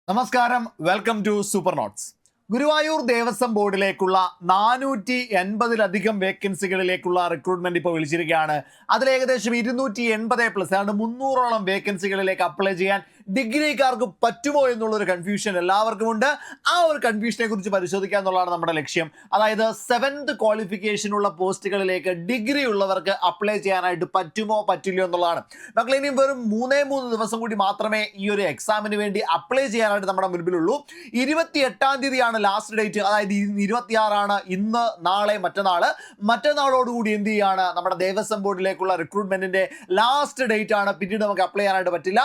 നമസ്കാരം, welcome to super notes. Guruvayur Devaswom ബോർഡിലേക്കുള്ള 480-ലധികം വേക്കൻസികളിലേക്കുള്ള റിക്രൂട്ട്മെന്റ് ഇപ്പോൾ വിളിച്ചിരിക്കുകയാണ്. അതിൽ ഏകദേശം 280+, അതായത് 300ഓളം വേക്കൻസികളിലേക്ക് അപ്ലൈ ചെയ്യാൻ ഡിഗ്രിക്കാർക്ക് പറ്റുമോ എന്നുള്ളൊരു കൺഫ്യൂഷൻ എല്ലാവർക്കും ഉണ്ട്. ആ ഒരു കൺഫ്യൂഷനെ കുറിച്ച് പരിശോധിക്കുക എന്നുള്ളതാണ് നമ്മുടെ ലക്ഷ്യം. അതായത് 7th ക്വാളിഫിക്കേഷനുള്ള പോസ്റ്റുകളിലേക്ക് ഡിഗ്രി ഉള്ളവർക്ക് അപ്ലൈ ചെയ്യാനായിട്ട് പറ്റുമോ പറ്റില്ലയോ എന്നുള്ളതാണ്. മക്കളെ, ഇനിയും വെറും 3 ദിവസം കൂടി മാത്രമേ ഈ ഒരു എക്സാമിന് വേണ്ടി അപ്ലൈ ചെയ്യാനായിട്ട് നമ്മുടെ മുൻപിലുള്ളൂ. 28-ാം തീയതിയാണ് ലാസ്റ്റ് ഡേറ്റ്. അതായത് 26 ഇന്ന്, നാളെ, മറ്റന്നാളോടുകൂടി എന്ത് ചെയ്യാണ്, നമ്മുടെ ദേവസ്വം ബോർഡിലേക്കുള്ള റിക്രൂട്ട്മെന്റിന്റെ ലാസ്റ്റ് ഡേറ്റ് ആണ്. പിന്നീട് നമുക്ക് അപ്ലൈ ചെയ്യാനായിട്ട് പറ്റില്ല.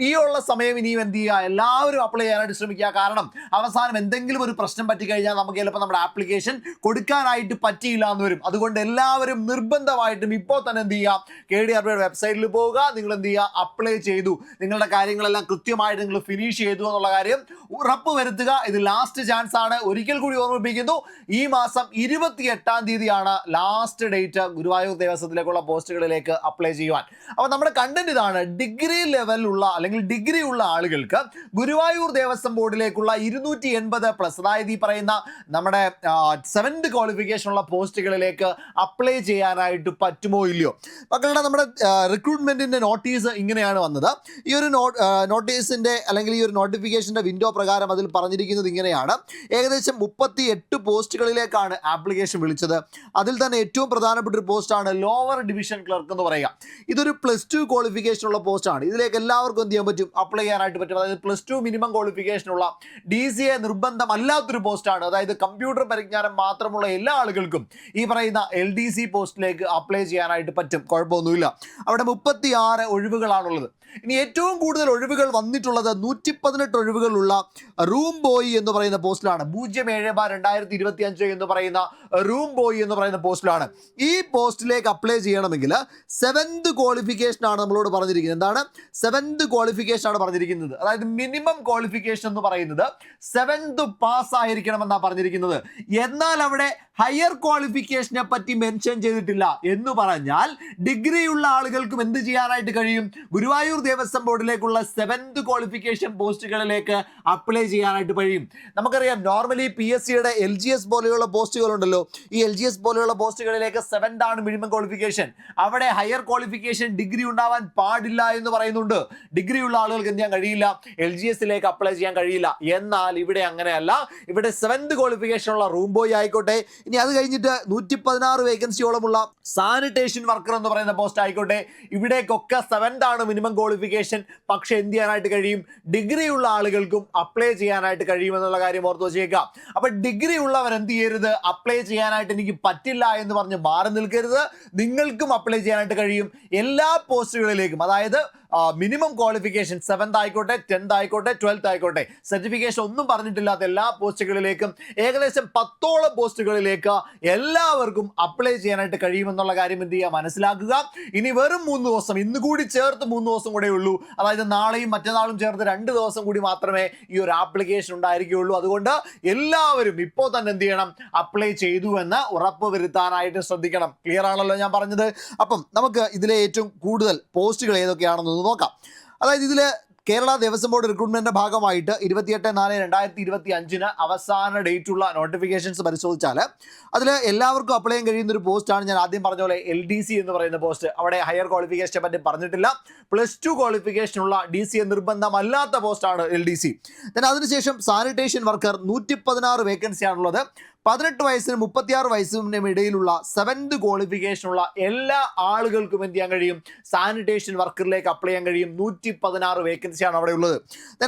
ഈ ഉള്ള സമയം ഇനിയും എന്ത് ചെയ്യുക, എല്ലാവരും അപ്ലൈ ചെയ്യാനായിട്ട് ശ്രമിക്കുക. കാരണം അവസാനം എന്തെങ്കിലും ഒരു പ്രശ്നം പറ്റിക്കഴിഞ്ഞാൽ നമുക്ക് ചിലപ്പോൾ നമ്മുടെ ആപ്ലിക്കേഷൻ കൊടുക്കാനായിട്ട് പറ്റിയില്ല എന്ന് വരും. അതുകൊണ്ട് എല്ലാവരും നിർബന്ധമായിട്ടും ഇപ്പോൾ തന്നെ എന്ത് ചെയ്യുക, KDRBയുടെ വെബ്സൈറ്റിൽ പോവുക. നിങ്ങൾ എന്ത് ചെയ്യുക, അപ്ലൈ ചെയ്തു, നിങ്ങളുടെ കാര്യങ്ങളെല്ലാം കൃത്യമായിട്ട് നിങ്ങൾ ഫിനിഷ് ചെയ്തു എന്നുള്ള കാര്യം ഉറപ്പ് വരുത്തുക. ഇത് ലാസ്റ്റ് ചാൻസ് ആണ്. ഒരിക്കൽ കൂടി ഓർമ്മിപ്പിക്കുന്നു, ഈ മാസം 28-ാം തീയതിയാണ് ലാസ്റ്റ് ഡേറ്റ് ഗുരുവായൂർ ദേവസ്വത്തിലേക്കുള്ള പോസ്റ്റുകളിലേക്ക് അപ്ലൈ ചെയ്യുവാൻ. അപ്പോൾ നമ്മുടെ കണ്ടന്റ് ഇതാണ്: ഡിഗ്രി ലെവലുള്ള അല്ലെങ്കിൽ ഡിഗ്രി ഉള്ള ആളുകൾക്ക് ഗുരുവായൂർ ദേവസ്വം ബോർഡിലേക്കുള്ള 280+, അതായത് ഈ പറയുന്ന നമ്മുടെ 7th ക്വാളിഫിക്കേഷനുള്ള പോസ്റ്റുകളിലേക്ക് അപ്ലൈ ചെയ്യാനായിട്ട് പറ്റുമോ ഇല്ലയോ. മക്കളുടെ നമ്മുടെ റിക്രൂട്ട്മെന്റിന്റെ നോട്ടീസ് ഇങ്ങനെയാണ് വന്നത്. ഈ ഒരു നോട്ടീസിന്റെ അല്ലെങ്കിൽ ഈ ഒരു നോട്ടിഫിക്കേഷന്റെ വിൻഡോ പ്രകാരം അതിൽ പറഞ്ഞിരിക്കുന്നത് ഇങ്ങനെയാണ്: ഏകദേശം 38 പോസ്റ്റുകളിലേക്കാണ് ആപ്ലിക്കേഷൻ വിളിച്ചത്. അതിൽ തന്നെ ഏറ്റവും പ്രധാനപ്പെട്ട ഒരു പോസ്റ്റാണ് ലോവർ ഡിവിഷൻ ക്ലർക്ക് എന്ന് പറയുക. ഇതൊരു +2 ക്വാളിഫിക്കേഷനുള്ള പോസ്റ്റാണ്. ഇതിലേക്ക് എല്ലാവർക്കും എന്ത് ചെയ്യാൻ പറ്റും, അപ്ലൈ ചെയ്യാനായിട്ട് പറ്റും. അതായത് +2 മിനിമം ക്വാളിഫിക്കേഷനുള്ള DCA നിർബന്ധമല്ലാത്തൊരു പോസ്റ്റാണ്. അതായത് കമ്പ്യൂട്ടർ പരിജ്ഞാനം മാത്രമുള്ള എല്ലാ ആളുകൾക്കും ഈ പറയുന്ന LDC പോസ്റ്റിലേക്ക് അപ്ലൈ ചെയ്യാനായിട്ട് പറ്റും, കുഴപ്പമൊന്നുമില്ല. അവിടെ 36 ഒഴിവുകളാണുള്ളത്. ഇനി ഏറ്റവും കൂടുതൽ ഒഴിവുകൾ വന്നിട്ടുള്ളത് 118 ഒഴിവുകളുള്ള റൂം ബോയ് എന്ന് പറയുന്ന പോസ്റ്റിലാണ്. 07/2025 എന്ന് പറയുന്ന റൂം ബോയ് എന്ന് പറയുന്ന പോസ്റ്റിലാണ്. ഈ പോസ്റ്റിലേക്ക് അപ്ലൈ ചെയ്യണമെങ്കിൽ 7th ക്വാളിഫിക്കേഷൻ ആണ് നമ്മളോട് പറഞ്ഞിരിക്കുന്നത്. എന്താണ് 7th ക്വാളിഫിക്കേഷൻ ആണ് പറഞ്ഞിരിക്കുന്നത്. അതായത് മിനിമം ക്വാളിഫിക്കേഷൻ എന്ന് പറയുന്നത് 7th പാസ് ആയിരിക്കണം എന്നാണ് പറഞ്ഞിരിക്കുന്നത്. എന്നാൽ അവിടെ ഹയർ ക്വാളിഫിക്കേഷനെ പറ്റി മെൻഷൻ ചെയ്തിട്ടില്ല. എന്ന് പറഞ്ഞാൽ ഡിഗ്രിയുള്ള ആളുകൾക്കും എന്ത് ചെയ്യാനായിട്ട് കഴിയും, ഗുരുവായൂർ ദേവസ്വം ബോർഡിലേക്കുള്ള 7th ക്വാളിഫിക്കേഷൻ പോസ്റ്റുകളിലേക്ക് അപ്ലൈ ചെയ്യാനായിട്ട് കഴിയും. നമുക്കറിയാം, നോർമലി PSCയുടെ LGS പോലെയുള്ള പോസ്റ്റുകളുണ്ടല്ലോ. ഈ LGS പോലെയുള്ള പോസ്റ്റുകളിലേക്ക് 7th ആണ് മിനിമം ക്വാളിഫിക്കേഷൻ. അവിടെ ഹയർ ക്വാളിഫിക്കേഷൻ ഡിഗ്രി ഉണ്ടാവാൻ പാടില്ല എന്ന് പറയുന്നുണ്ട്. ഡിഗ്രി ഉള്ള ആളുകൾക്ക് എന്ത് ചെയ്യാൻ കഴിയില്ല, LGSലേക്ക് അപ്ലൈ ചെയ്യാൻ കഴിയില്ല. എന്നാൽ ഇവിടെ അങ്ങനെയല്ല. ഇവിടെ 7th ക്വാളിഫിക്കേഷനുള്ള റൂം ബോയ് ആയിക്കോട്ടെ, ഇനി അത് കഴിഞ്ഞിട്ട് 116 വേക്കൻസിയോളമുള്ള സാനിറ്റേഷൻ വർക്കർ എന്ന് പറയുന്ന പോസ്റ്റ് ആയിക്കോട്ടെ, ഇവിടേക്കൊക്കെ 7th ആണ് മിനിമം ക്വാളിഫിക്കേഷൻ. പക്ഷെ എന്ത് ചെയ്യാനായിട്ട് കഴിയും, ഡിഗ്രി ഉള്ള ആളുകൾക്കും അപ്ലൈ ചെയ്യാനായിട്ട് കഴിയുമെന്നുള്ള കാര്യം ഓർത്ത് വെച്ചേക്കാം. അപ്പൊ ഡിഗ്രി ഉള്ളവർ എന്ത് ചെയ്യരുത്, അപ്ലൈ ചെയ്യാനായിട്ട് എനിക്ക് പറ്റില്ല എന്ന് പറഞ്ഞ് മാറി നിൽക്കരുത്. നിങ്ങൾക്കും അപ്ലൈ ചെയ്യാനായിട്ട് കഴിയും എല്ലാ പോസ്റ്റുകളിലേക്കും. അതായത് മിനിമം ക്വാളിഫിക്കേഷൻ 7th ആയിക്കോട്ടെ, 10th ആയിക്കോട്ടെ, 12th ആയിക്കോട്ടെ, സർട്ടിഫിക്കേഷൻ ഒന്നും പറഞ്ഞിട്ടില്ലാത്ത എല്ലാ പോസ്റ്റുകളിലേക്കും, ഏകദേശം 10ഓളം പോസ്റ്റുകളിലേക്ക് എല്ലാവർക്കും അപ്ലൈ ചെയ്യാനായിട്ട് കഴിയുമെന്നുള്ള കാര്യം എന്ത് ചെയ്യുക, മനസ്സിലാക്കുക. ഇനി വെറും 3 ദിവസം, ഇന്ന് കൂടി ചേർത്ത് 3 ദിവസം കൂടെ ഉള്ളൂ. അതായത് നാളെയും മറ്റന്നാളും ചേർത്ത് 2 ദിവസം കൂടി മാത്രമേ ഈ ഒരു ആപ്ലിക്കേഷൻ ഉണ്ടായിരിക്കുകയുള്ളൂ. അതുകൊണ്ട് എല്ലാവരും ഇപ്പോൾ തന്നെ എന്ത് ചെയ്യണം, അപ്ലൈ ചെയ്തു എന്ന് ഉറപ്പ് വരുത്താനായിട്ട് ശ്രദ്ധിക്കണം. ക്ലിയർ ആണല്ലോ ഞാൻ പറഞ്ഞത്. അപ്പം നമുക്ക് ഇതിലെ ഏറ്റവും കൂടുതൽ പോസ്റ്റുകൾ ഏതൊക്കെയാണെന്ന് നോക്കാം. അതായത് ഇതിൽ കേരള ദേവസ്വം ബോർഡ് റിക്രൂട്ട്മെന്റിന്റെ ഭാഗമായിട്ട് 28/4/2025 അവസാന ഡേറ്റ് ഉള്ള നോട്ടിഫിക്കേഷൻസ് പരിശോധിച്ചാൽ അതിൽ എല്ലാവർക്കും അപ്ലൈ ചെയ്യാൻ കഴിയുന്ന ഒരു പോസ്റ്റാണ് ഞാൻ ആദ്യം പറഞ്ഞ പോലെ LDC എന്ന് പറയുന്ന പോസ്റ്റ്. അവിടെ ഹയർ ക്വാളിഫിക്കേഷനെ പറ്റി പറഞ്ഞിട്ടില്ല. +2 ക്വാളിഫിക്കേഷനുള്ള DCA നിർബന്ധമല്ലാത്ത പോസ്റ്റാണ് LDC. അതിനുശേഷം സാനിറ്റേഷൻ വർക്കർ 116 വേക്കൻസിയാണുള്ളത്. 18 വയസ്സിനും 36 വയസ്സിനും ഇടയിലുള്ള 7th ക്വാളിഫിക്കേഷനുള്ള എല്ലാ ആളുകൾക്കും എന്ത് ചെയ്യാൻ കഴിയും, സാനിറ്റേഷൻ വർക്കറിലേക്ക് അപ്ലൈ ചെയ്യാൻ കഴിയും. 116 വേക്കൻസിയാണ് അവിടെ ഉള്ളത്.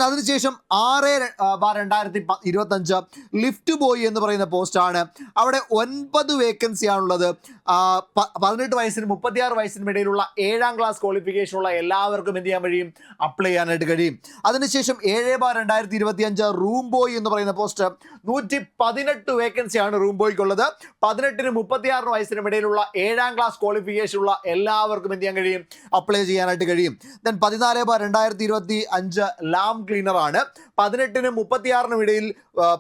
അതിനുശേഷം 6/2025 ലിഫ്റ്റ് ബോയ് എന്ന് പറയുന്ന പോസ്റ്റാണ്. അവിടെ 9 വേക്കൻസിയാണുള്ളത്. 18 വയസ്സിനും 36 വയസ്സിനും ഇടയിലുള്ള 7ാം ക്ലാസ് ക്വാളിഫിക്കേഷനുള്ള എല്ലാവർക്കും എന്ത് ചെയ്യാൻ കഴിയും, അപ്ലൈ ചെയ്യാനായിട്ട് കഴിയും. അതിനുശേഷം 7/2025 റൂം ബോയ് എന്ന് പറയുന്ന പോസ്റ്റ് 118 വേക്കൻസി വേക്കൻസിയാണ് റൂം ബോയ്ക്കുള്ളത്. 18-നും 36 വയസ്സിനും ഇടയിലുള്ള 7ാം ക്ലാസ് ക്വാളിഫിക്കേഷൻ ഉള്ള എല്ലാവർക്കും എന്ത് ചെയ്യാൻ കഴിയും? അപ്ലൈ ചെയ്യാനായിട്ട് കഴിയും. ദെൻ 14/2025 ലാം ക്ലീനർ ആണ്. 18-നും 36-നും ഇടയിൽ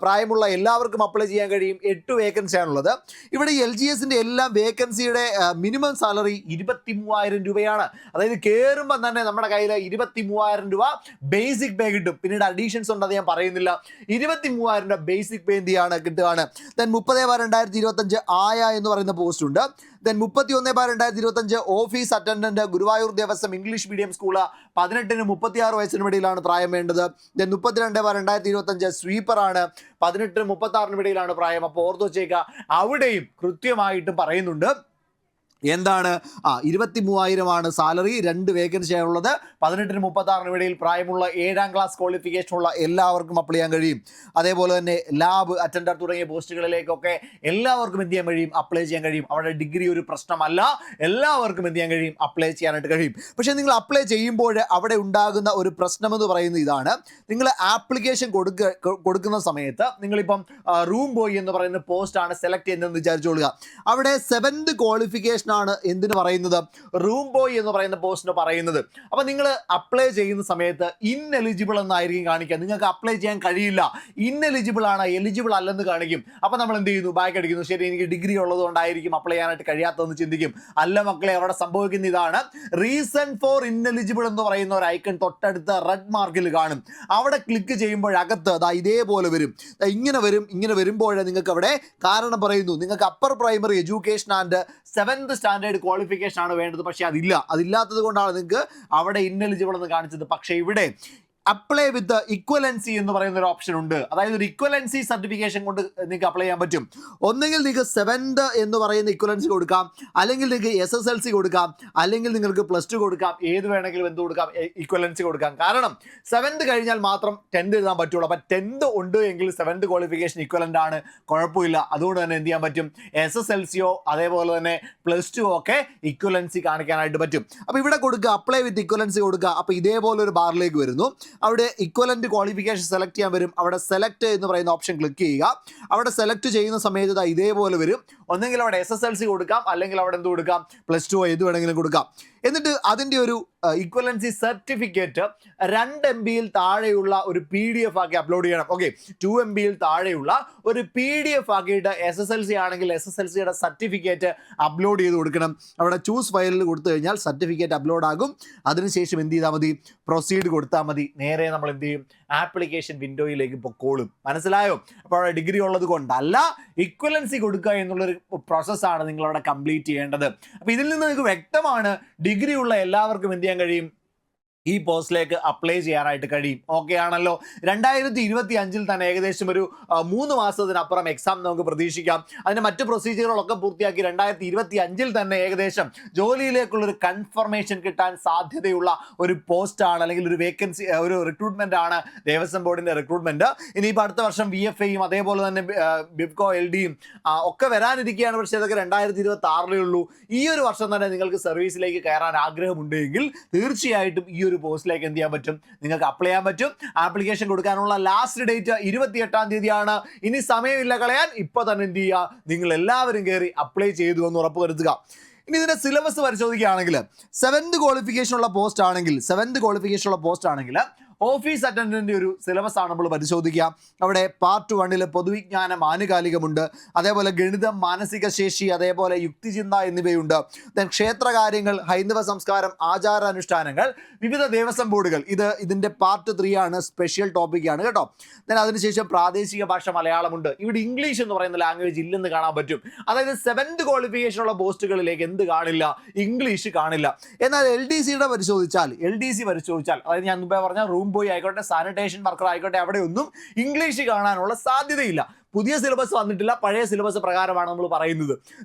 പ്രായമുള്ള എല്ലാവർക്കും അപ്ലൈ ചെയ്യാൻ കഴിയും. 8 വേക്കൻസി ആണുള്ളത്. ഇവിടെ LGSന്റെ എല്ലാം വേക്കൻസിയുടെ മിനിമം സാലറി 23,000 രൂപയാണ്. അതായത് കയറുമ്പോൾ തന്നെ നമ്മുടെ കയ്യിൽ 23,000 രൂപ ബേസിക് പേ കിട്ടും. പിന്നീട് അഡീഷൻസ് ഉണ്ട്, അത് ഞാൻ പറയുന്നില്ല. 23,000 രൂപ ബേസിക് പേ എന്ത് ചെയ്യാണ് കിട്ടുകയാണ്. ദെൻ 30/2025 ആയ എന്ന് പറയുന്ന പോസ്റ്റ് ഉണ്ട്. Then 31/2025 office attendant Guruvayur Devaswom English medium school. 18-നും 36 വയസ്സിനും ഇടയിലാണ് പ്രായം വേണ്ടത്. ദെൻ 32/2025 സ്വീപ്പർ ആണ്. 18-നും 36-നും ഇടയിലാണ് പ്രായം. അപ്പോൾ ഓർത്ത് വെച്ചേക്കുക, അവിടെയും കൃത്യമായിട്ട് പറയുന്നുണ്ട് എന്താണ് 23,000 സാലറി. 2 വേക്കൻസി ആണുള്ളത്. 18-നും 36-നും ഇടയിൽ പ്രായമുള്ള 7ാം ക്ലാസ് ക്വാളിഫിക്കേഷൻ ഉള്ള എല്ലാവർക്കും അപ്ലൈ ചെയ്യാൻ കഴിയും. അതേപോലെ തന്നെ ലാബ് അറ്റൻഡർ തുടങ്ങിയ പോസ്റ്റുകളിലേക്കൊക്കെ എല്ലാവർക്കും എന്ത് ചെയ്യാൻ കഴിയും? അപ്ലൈ ചെയ്യാൻ കഴിയും. അവിടെ ഡിഗ്രി ഒരു പ്രശ്നമല്ല, എല്ലാവർക്കും എന്ത് ചെയ്യാൻ കഴിയും? അപ്ലൈ ചെയ്യാനായിട്ട് കഴിയും. പക്ഷേ നിങ്ങൾ അപ്ലൈ ചെയ്യുമ്പോൾ അവിടെ ഉണ്ടാകുന്ന ഒരു പ്രശ്നമെന്ന് പറയുന്നത് ഇതാണ്. നിങ്ങൾ ആപ്ലിക്കേഷൻ കൊടുക്കുന്ന സമയത്ത് നിങ്ങളിപ്പം റൂം ബോയ് എന്ന് പറയുന്ന പോസ്റ്റാണ് സെലക്ട് ചെയ്യുന്നതെന്ന് വിചാരിച്ചോളുക. അവിടെ 7th ക്വാളിഫിക്കേഷൻ ആണ് എന്തിനു പറയുന്നത്? റൂം ബോയ് എന്ന് പറയുന്ന പോസ്റ്റിന് പറയുന്നത്. അപ്പോൾ നിങ്ങൾ അപ്ലൈ ചെയ്യുന്ന സമയത്ത് ഇൻഎലിജിബിൾ എന്നായിരിക്കും കാണിക്കുക. നിങ്ങൾക്ക് അപ്ലൈ ചെയ്യാൻ കഴിയില്ല, ഇൻഎലിജിബിൾ ആണ്, എലിജിബിൾ അല്ലെന്ന് കാണിക്കും. അപ്പോൾ നമ്മൾ എന്ത് ചെയ്യുന്നു? ബാക്ക് അടിക്കുന്നു. ശരി, എനിക്ക് ഡിഗ്രി ഉള്ളതുകൊണ്ടായിരിക്കും അപ്ലൈ ചെയ്യാനായിട്ട് കഴിയാത്തതെന്ന് ചിന്തിക്കും. അല്ല മക്കളെ, അവിടെ സംഭവിക്കുന്ന ഇതാണ്. റീസൺ ഫോർ ഇൻഎലിജിബിൾ എന്ന് പറയുന്ന ഒരു ഐക്കൺ തൊട്ടടുത്ത് റെഡ് മാർക്കിൽ കാണും. അവിടെ ക്ലിക്ക് ചെയ്യുമ്പോഴകത്ത് ഇതേപോലെ വരും. ഇങ്ങനെ വരുമ്പോഴേ നിങ്ങൾക്ക് അവിടെ കാരണം പറയുന്നു. നിങ്ങൾക്ക് upper primary education and 7th standard qualification ആണ് വേണ്ടത്. പക്ഷേ അതില്ലാത്തത് കൊണ്ടാണ് നിങ്ങൾക്ക് അവിടെ ഇൻഎലിജിബിൾ എന്ന് കാണിച്ചത്. പക്ഷേ ഇവിടെ അപ്ലൈ വിത്ത് ഇക്വലൻസി എന്ന് പറയുന്ന ഒരു ഓപ്ഷൻ ഉണ്ട്. അതായത് ഒരു ഇക്വലൻസി സർട്ടിഫിക്കേഷൻ കൊണ്ട് നിങ്ങൾക്ക് അപ്ലൈ ചെയ്യാൻ പറ്റും. ഒന്നെങ്കിൽ നിങ്ങൾക്ക് 7th എന്ന് പറയുന്ന ഇക്വലൻസി കൊടുക്കാം, അല്ലെങ്കിൽ നിങ്ങൾക്ക് SSLC കൊടുക്കാം, അല്ലെങ്കിൽ നിങ്ങൾക്ക് +2 കൊടുക്കാം. ഏത് വേണമെങ്കിലും എന്ത് കൊടുക്കാം? ഇക്വലൻസി കൊടുക്കാം. കാരണം 7th കഴിഞ്ഞാൽ മാത്രം 10th എഴുതാൻ പറ്റുള്ളൂ. അപ്പം 10th ഉണ്ട് എങ്കിൽ 7th ക്വാളിഫിക്കേഷൻ ഇക്വലൻ്റ് ആണ്, കുഴപ്പമില്ല. അതുകൊണ്ട് തന്നെ എന്ത് ചെയ്യാൻ പറ്റും? SSLCയോ അതേപോലെ തന്നെ +2 ഒക്കെ ഇക്വലൻസി കാണിക്കാനായിട്ട് പറ്റും. അപ്പോൾ ഇവിടെ കൊടുക്കുക, അപ്ലൈ വിത്ത് ഇക്വലൻസി കൊടുക്കുക. അപ്പോൾ ഇതേപോലെ ഒരു ബാറിലേക്ക് വരുന്നു. അവിടെ ഇക്വലന്റ് ക്വാളിഫിക്കേഷൻ സെലക്ട് ചെയ്യാൻ വരും. അവിടെ സെലക്ട് എന്ന് പറയുന്ന ഓപ്ഷൻ ക്ലിക്ക് ചെയ്യുക. അവിടെ സെലക്ട് ചെയ്യുന്ന സമയത്ത് ഇതേപോലെ വരും. ഒന്നെങ്കിൽ അവിടെ SSLC കൊടുക്കാം, അല്ലെങ്കിൽ അവിടെ എന്ത് കൊടുക്കാം? +2 ഏത് വേണമെങ്കിലും കൊടുക്കാം. എന്നിട്ട് അതിൻ്റെ ഒരു ഇക്വലൻസി സർട്ടിഫിക്കറ്റ് 2 MB താഴെയുള്ള ഒരു PDF ആക്കി അപ്ലോഡ് ചെയ്യണം. ഓക്കെ, 2 MB താഴെയുള്ള ഒരു PDF ആക്കിയിട്ട് SSLC ആണെങ്കിൽ SSLCയുടെ സർട്ടിഫിക്കറ്റ് അപ്ലോഡ് ചെയ്ത് കൊടുക്കണം. അവിടെ ചൂസ് ഫയലിൽ കൊടുത്തു കഴിഞ്ഞാൽ സർട്ടിഫിക്കറ്റ് അപ്ലോഡ് ആകും. അതിനുശേഷം എന്ത് ചെയ്താൽ മതി? പ്രൊസീഡ് കൊടുത്താൽ മതി. നേരെ നമ്മൾ എന്ത് ചെയ്യും? ആപ്ലിക്കേഷൻ വിൻഡോയിലേക്ക് പൊക്കോളും. മനസ്സിലായോ? അപ്പോൾ അവിടെ ഡിഗ്രി ഉള്ളത് കൊണ്ടല്ല, ഇക്വലൻസി കൊടുക്കുക എന്നുള്ളൊരു പ്രോസസ്സാണ് നിങ്ങളവിടെ കംപ്ലീറ്റ് ചെയ്യേണ്ടത്. അപ്പോൾ ഇതിൽ നിന്ന് നിങ്ങൾക്ക് വ്യക്തമാണ്, ഡിഗ്രി ഉള്ള എല്ലാവർക്കും എന്ത് ചെയ്യാൻ കഴിയും? ഈ പോസ്റ്റിലേക്ക് അപ്ലൈ ചെയ്യാനായിട്ട് കഴിയും. ഓക്കെ ആണല്ലോ. 2025 തന്നെ ഏകദേശം ഒരു 3 മാസത്തിനപ്പുറം എക്സാം നമുക്ക് പ്രതീക്ഷിക്കാം. അതിന് മറ്റു പ്രൊസീജിയറുകളൊക്കെ പൂർത്തിയാക്കി 2025 തന്നെ ഏകദേശം ജോലിയിലേക്കുള്ളൊരു കൺഫർമേഷൻ കിട്ടാൻ സാധ്യതയുള്ള ഒരു പോസ്റ്റാണ്, അല്ലെങ്കിൽ ഒരു വേക്കൻസി, ഒരു റിക്രൂട്ട്മെന്റ് ആണ് ദേവസ്വം ബോർഡിന്റെ റിക്രൂട്ട്മെന്റ്. ഇനിയിപ്പോൾ അടുത്ത വർഷം VFAയും അതേപോലെ തന്നെ ബിബ്കോ LDയും ഒക്കെ വരാനിരിക്കുകയാണ്. പക്ഷേ അതൊക്കെ 2026 ഉള്ളൂ. ഈ ഒരു വർഷം തന്നെ നിങ്ങൾക്ക് സർവീസിലേക്ക് കയറാൻ ആഗ്രഹമുണ്ടെങ്കിൽ തീർച്ചയായിട്ടും ഈ ഒരു പോസ്റ്റിലേക്ക് എന്ത് ചെയ്യാൻ പറ്റും? നിങ്ങൾക്ക് അപ്ലൈ ചെയ്യാൻ പറ്റും. ആപ്ലിക്കേഷൻ കൊടുക്കാനുള്ള ലാസ്റ്റ് ഡേറ്റ് 28-ാം തീയതിയാണ്. ഇനി സമയമില്ല കളയാൻ. ഇപ്പോൾ തന്നെ എന്ത് ചെയ്യുക? നിങ്ങൾ എല്ലാവരും കയറി അപ്ലൈ ചെയ്തു എന്ന് ഉറപ്പ് വരുത്തുക. ഇനി ഇതിൻ്റെ സിലബസ് പരിശോധിക്കുകയാണെങ്കിൽ 7th ക്വാളിഫിക്കേഷൻ ഉള്ള പോസ്റ്റ് ആണെങ്കിൽ ഓഫീസ് അറ്റൻഡന്റ് ഒരു സിലബസ് ആണ് നമ്മൾ പരിശോധിക്കുക. അവിടെ പാർട്ട് 1 പൊതുവിജ്ഞാനം, ആനുകാലികമുണ്ട്. അതേപോലെ ഗണിതം, മാനസിക ശേഷി, അതേപോലെ യുക്തിചിന്ത എന്നിവയുണ്ട്. ദെൻ ക്ഷേത്രകാര്യങ്ങൾ, ഹൈന്ദവ സംസ്കാരം, ആചാരാനുഷ്ഠാനങ്ങൾ, വിവിധ ദേവസ്വം ബോർഡുകൾ. ഇതിൻ്റെ പാർട്ട് 3 ആണ്, സ്പെഷ്യൽ ടോപ്പിക്കാണ് കേട്ടോ. ദെൻ അതിനുശേഷം പ്രാദേശിക ഭാഷ മലയാളമുണ്ട്. ഇവിടെ ഇംഗ്ലീഷ് എന്ന് പറയുന്ന ലാംഗ്വേജ് ഇല്ലെന്ന് കാണാൻ പറ്റും. അതായത് 7th ക്വാളിഫിക്കേഷൻ ഉള്ള പോസ്റ്റുകളിലേക്ക് എന്ത് കാണില്ല? ഇംഗ്ലീഷ് കാണില്ല. എന്നാൽ LDC പരിശോധിച്ചാൽ അതായത് ഞാൻ മുമ്പേ പറഞ്ഞ റൂം ബോയ് ആയിക്കോട്ടെ, സാനിറ്റേഷൻ വർക്കർ ആയിക്കോട്ടെ, അവിടെ ഒന്നും ഇംഗ്ലീഷ് കാണാനുള്ള സാധ്യതയില്ല. പുതിയ സിലബസ് വന്നിട്ടില്ല, പഴയ സിലബസ് പ്രകാരമാണ് നമ്മൾ പറയുന്നത്.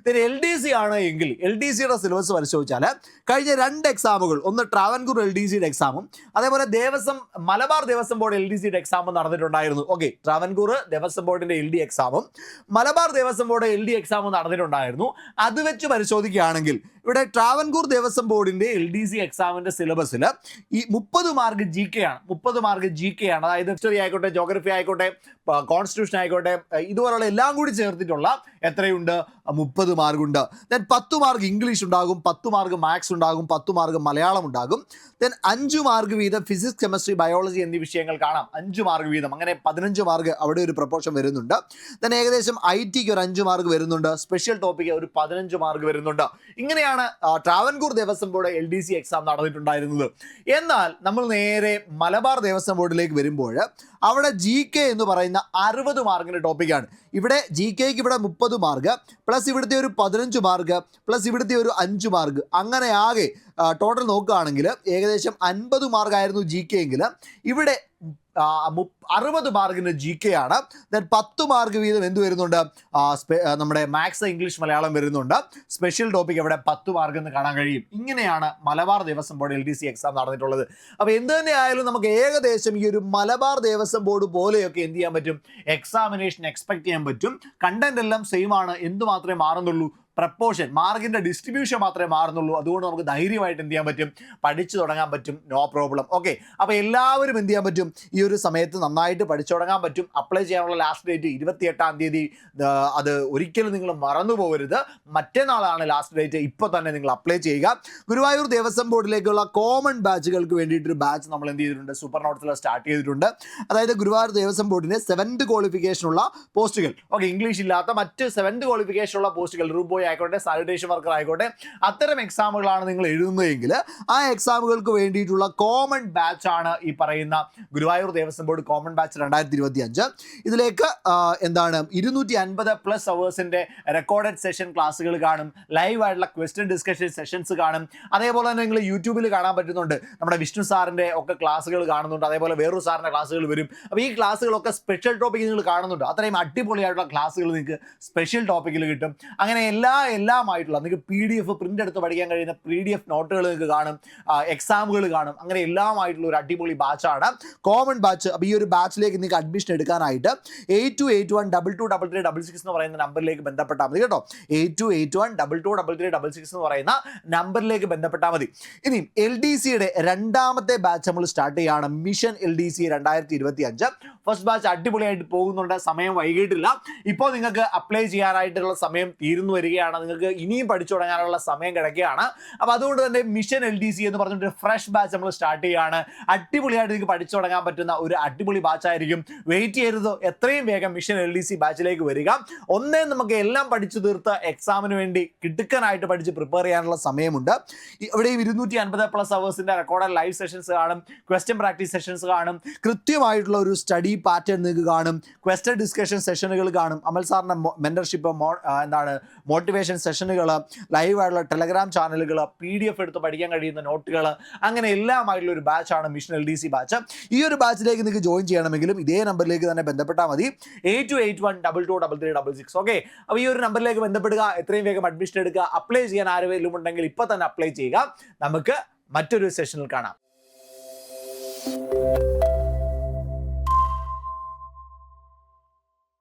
LDC ആണ് എങ്കിൽ LDCയുടെ സിലബസ് പരിശോധിച്ചാൽ കഴിഞ്ഞ 2 എക്സാമുകൾ, ഒന്ന് ട്രാവൻകൂർ LDCയുടെ എക്സാമും അതേപോലെ മലബാർ ദേവസ്വം ബോർഡ് LDCയുടെ എക്സാമും നടന്നിട്ടുണ്ടായിരുന്നു. ഓക്കെ, ട്രാവൻകൂർ ദേവസ്വം ബോർഡിന്റെ LD എക്സാമും മലബാർ ദേവസ്വം ബോർഡ് LD എക്സാമും നടന്നിട്ടുണ്ടായിരുന്നു. അത് വെച്ച് പരിശോധിക്കുകയാണെങ്കിൽ ഇവിടെ ട്രാവൻകൂർ ദേവസ്വം ബോർഡിന്റെ LDC എക്സാമിന്റെ സിലബസിൽ ഈ 30 മാർക്ക് GK ആണ്. 30 മാർക്ക് GK ആണ്. അതായത് ഹിസ്റ്ററി ആയിക്കോട്ടെ, ജോഗ്രഫി ആയിക്കോട്ടെ, കോൺസ്റ്റിറ്റ്യൂഷൻ ആയിക്കോട്ടെ, ഇതുപോലുള്ള എല്ലാം കൂടി ചേർത്തിട്ടുള്ള എത്രയുണ്ട് 30 മാർക്കുണ്ട്. ദെൻ 10 മാർക്ക് ഇംഗ്ലീഷ് ഉണ്ടാകും, 10 മാർക്ക് മാത്സ് ഉണ്ടാകും, 10 മാർക്ക് മലയാളം ഉണ്ടാകും. ദെൻ 5 മാർക്ക് വീതം ഫിസിക്സ്, കെമിസ്ട്രി, ബയോളജി എന്നീ വിഷയങ്ങൾ കാണാം. 5 മാർക്ക് വീതം, അങ്ങനെ 15 മാർക്ക് അവിടെ ഒരു പ്രൊപ്പോർഷൻ വരുന്നുണ്ട്. ദെൻ ഏകദേശം IT-ക്ക് ഒരു 5 മാർക്ക് വരുന്നുണ്ട്, സ്പെഷ്യൽ ടോപ്പിക്ക് ഒരു 15 മാർക്ക് വരുന്നുണ്ട്. ഇങ്ങനെയാണ് Travancore Devaswom board LDC exam നടന്നിട്ടുണ്ടായിരുന്നത്. എന്നാൽ നമ്മൾ നേരെ മലബാർ ദേവസ്വം ബോർഡിലേക്ക് വരുമ്പോൾ അവിടെ GK എന്ന് പറയുന്ന 60 മാർക്കിൻ്റെ ടോപ്പിക്കാണ്. ഇവിടെ GKക്ക് ഇവിടെ 30 മാർക്ക് പ്ലസ് ഇവിടുത്തെ ഒരു 15 മാർക്ക് പ്ലസ് ഇവിടുത്തെ ഒരു 5 മാർക്ക്, അങ്ങനെ ആകെ ടോട്ടൽ നോക്കുകയാണെങ്കിൽ ഏകദേശം 50 മാർക്കായിരുന്നു GK എങ്കിൽ ഇവിടെ 60 മാർക്കിന് GK ആണ്. ദെൻ 10 മാർക്ക് വീതം എന്ത് വരുന്നുണ്ട്, നമ്മുടെ മാത്സ്, ഇംഗ്ലീഷ്, മലയാളം വരുന്നുണ്ട്. സ്പെഷ്യൽ ടോപ്പിക് ഇവിടെ 10 മാർക്ക് എന്ന് കാണാൻ കഴിയും. ഇങ്ങനെയാണ് Malabar Devaswom board LDC exam നടന്നിട്ടുള്ളത്. അപ്പോൾ എന്ത് തന്നെ ആയാലും നമുക്ക് ഏകദേശം ഈ ഒരു മലബാർ ദേവസ്വം ബോർഡ് പോലെയൊക്കെ എന്ത് ചെയ്യാൻ പറ്റും, എക്സാമിനേഷൻ എക്സ്പെക്ട് ചെയ്യാൻ പറ്റും. കണ്ടന്റ് എല്ലാം സെയിം ആണ്, എന്ത് മാത്രമേ മാറുന്നുള്ളൂ, പ്രപ്പോർഷൻ, മാർക്കിൻ്റെ ഡിസ്ട്രിബ്യൂഷൻ മാത്രമേ മാറുന്നുള്ളൂ. അതുകൊണ്ട് നമുക്ക് ധൈര്യമായിട്ട് എന്ത് ചെയ്യാൻ പറ്റും, പഠിച്ചു തുടങ്ങാൻ പറ്റും, നോ പ്രോബ്ലം. ഓക്കെ, അപ്പോൾ എല്ലാവരും എന്ത് ചെയ്യാൻ പറ്റും, ഈ ഒരു സമയത്ത് നന്നായിട്ട് പഠിച്ചു തുടങ്ങാൻ പറ്റും. അപ്ലൈ ചെയ്യാനുള്ള ലാസ്റ്റ് ഡേറ്റ് 28-ാം തീയതി. അത് ഒരിക്കലും നിങ്ങൾ മറന്നു പോകരുത്. മറ്റന്നാളാണ് ലാസ്റ്റ് ഡേറ്റ്. ഇപ്പോൾ തന്നെ നിങ്ങൾ അപ്ലൈ ചെയ്യുക. ഗുരുവായൂർ ദേവസ്വം ബോർഡിലേക്കുള്ള കോമൺ ബാച്ചുകൾക്ക് വേണ്ടിയിട്ടൊരു ബാച്ച് നമ്മൾ എന്ത് ചെയ്തിട്ടുണ്ട്, സൂപ്പർ നോട്ട്സിൽ സ്റ്റാർട്ട് ചെയ്തിട്ടുണ്ട്. അതായത് ഗുരുവായൂർ ദേവസ്വം ബോർഡിന് 7th ക്വാളിഫിക്കേഷനുള്ള പോസ്റ്റുകൾ, ഓക്കെ, ഇംഗ്ലീഷ് ഇല്ലാത്ത മറ്റ് 7th ക്വാളിഫിക്കേഷനുള്ള പോസ്റ്റുകൾ, റൂം ബോയ് ആയിക്കോട്ടെ, സാനിറ്റേഷൻ വർക്കർ ആയിക്കോട്ടെ, അത്തരം എക്സാമുകളാണ് നിങ്ങൾ എഴുതുന്നതെങ്കിൽ ആ എക്സാമുകൾക്ക് വേണ്ടിയിട്ടുള്ള കോമൺ ബാച്ച് ആണ് ഈ പറയുന്ന Guruvayur Devaswom board common batch 2025. ഇതിലേക്ക് എന്താണ് 250+ അവേഴ്സിൻ്റെ റെക്കോർഡഡ് സെഷൻ ക്ലാസ്സുകൾ കാണും, ലൈവ് ആയിട്ടുള്ള ക്വസ്റ്റ്യൻ ഡിസ്കഷൻ സെഷൻസ് കാണും. അതേപോലെ തന്നെ നിങ്ങൾ യൂട്യൂബിൽ കാണാൻ പറ്റുന്നുണ്ട്, നമ്മുടെ വിഷ്ണു സാറിൻ്റെ ഒക്കെ ക്ലാസ്സുകൾ കാണുന്നുണ്ട്. അതേപോലെ വേറൊരു സാറിൻ്റെ ക്ലാസ്സുകൾ വരും. അപ്പോൾ ഈ ക്ലാസ്സുകളൊക്കെ സ്പെഷ്യൽ ടോപ്പിക്ക് നിങ്ങൾ കാണുന്നുണ്ട്. അത്രയും അടിപൊളിയായിട്ടുള്ള ക്ലാസ്സുകൾ നിങ്ങൾക്ക് സ്പെഷ്യൽ ടോപ്പിക്കിൽ കിട്ടും. അങ്ങനെ എല്ലാമായിട്ടുള്ള നിങ്ങൾക്ക് PDF പ്രിൻ്റ് എടുത്ത് പഠിക്കാൻ കഴിയുന്ന PDF നോട്ടുകൾ നിങ്ങൾക്ക് കാണും, എക്സാമുകൾ കാണും. അങ്ങനെ എല്ലാമായിട്ടുള്ള ഒരു അടിപൊളി ബാച്ചാണ് കോമൺ ബാച്ച്. അപ്പോൾ ഈ ഒരു ബാച്ചിലേക്ക് നിങ്ങൾക്ക് അഡ്മിഷൻ എടുക്കാനായിട്ട് 8281223366 എന്ന് പറയുന്ന നമ്പറിലേക്ക് ബന്ധപ്പെട്ടാൽ മതി കേട്ടോ. 8281223366 എന്ന് പറയുന്ന നമ്പറിലേക്ക് ബന്ധപ്പെട്ടാൽ മതി. ഇനി LDCയുടെ രണ്ടാമത്തെ ബാച്ച് നമ്മൾ സ്റ്റാർട്ട് ചെയ്യുകയാണ്. Mission LDC 2025. ഫസ്റ്റ് ബാച്ച് അടിപൊളിയായിട്ട് പോകുന്നുണ്ട്, സമയം വൈകിട്ടില്ല. ഇപ്പോൾ നിങ്ങൾക്ക് അപ്ലൈ ചെയ്യാനായിട്ടുള്ള സമയം തീർന്നു വരികയാണ്. നിങ്ങൾക്ക് ഇനിയും പഠിച്ചു തുടങ്ങാനുള്ള സമയം കിടക്കുകയാണ്. അപ്പോൾ അതുകൊണ്ട് തന്നെ മിഷൻ LDC എന്ന് പറഞ്ഞിട്ട് ഫ്രഷ് ബാച്ച് നമ്മൾ സ്റ്റാർട്ട് ചെയ്യുകയാണ്. അടിപൊളിയായിട്ട് നിങ്ങൾക്ക് പഠിച്ചു തുടങ്ങാൻ പറ്റുന്ന ഒരു അടിപൊളി ബാച്ചായിരിക്കും. വെയിറ്റ് ചെയ്യരുത്, എത്രയും വേഗം മിഷൻ LDC ബാച്ചിലേക്ക് വരിക. ഒന്നേ നമുക്ക് എല്ലാം പഠിച്ചു തീർത്ത് എക്സാമിന് വേണ്ടി കിടുക്കനായിട്ട് പഠിച്ച് പ്രിപ്പയർ ചെയ്യാനുള്ള സമയമുണ്ട്. ഇവിടെയും 250+ അവേഴ്സിൻ്റെ റെക്കോർഡഡ് ലൈവ് സെഷൻസ് കാണും, ക്വസ്റ്റ്യൻ പ്രാക്ടീസ് സെഷൻസ് കാണും, കൃത്യമായിട്ടുള്ള ഒരു സ്റ്റഡി പാറ്റേൺ നിങ്ങൾക്ക് കാണും, ക്വസ്റ്റ്യൻ ഡിസ്കഷൻ സെഷനുകൾ കാണും, അമൽ സാറിൻ്റെ മെൻറ്റർഷിപ്പ്, മോട്ടിവേഷൻ സെഷനുകൾ, ലൈവായിട്ടുള്ള ടെലഗ്രാം ചാനലുകൾ, PDF എടുത്ത് പഠിക്കാൻ കഴിയുന്ന നോട്ടുകൾ, അങ്ങനെ എല്ലാമായിട്ടുള്ള ഒരു ബാച്ചാണ് മിഷൻ LDC ബാച്ച്. ഈ ഒരു ബാച്ചിലേക്ക് നിങ്ങൾക്ക് ജോയിൻ ചെയ്യണമെങ്കിലും ഇതേ നമ്പറിലേക്ക് തന്നെ ബന്ധപ്പെട്ടാൽ മതി, 8281223366. ഓക്കെ, അപ്പോൾ ഈ ഒരു നമ്പറിലേക്ക് ബന്ധപ്പെടുക, എത്രയും വേഗം അഡ്മിഷൻ എടുക്കുക. അപ്ലൈ ചെയ്യാൻ ആരെങ്കിലും ഉണ്ടെങ്കിൽ ഇപ്പോൾ തന്നെ അപ്ലൈ ചെയ്യുക. നമുക്ക് മറ്റൊരു സെഷനിൽ കാണാം.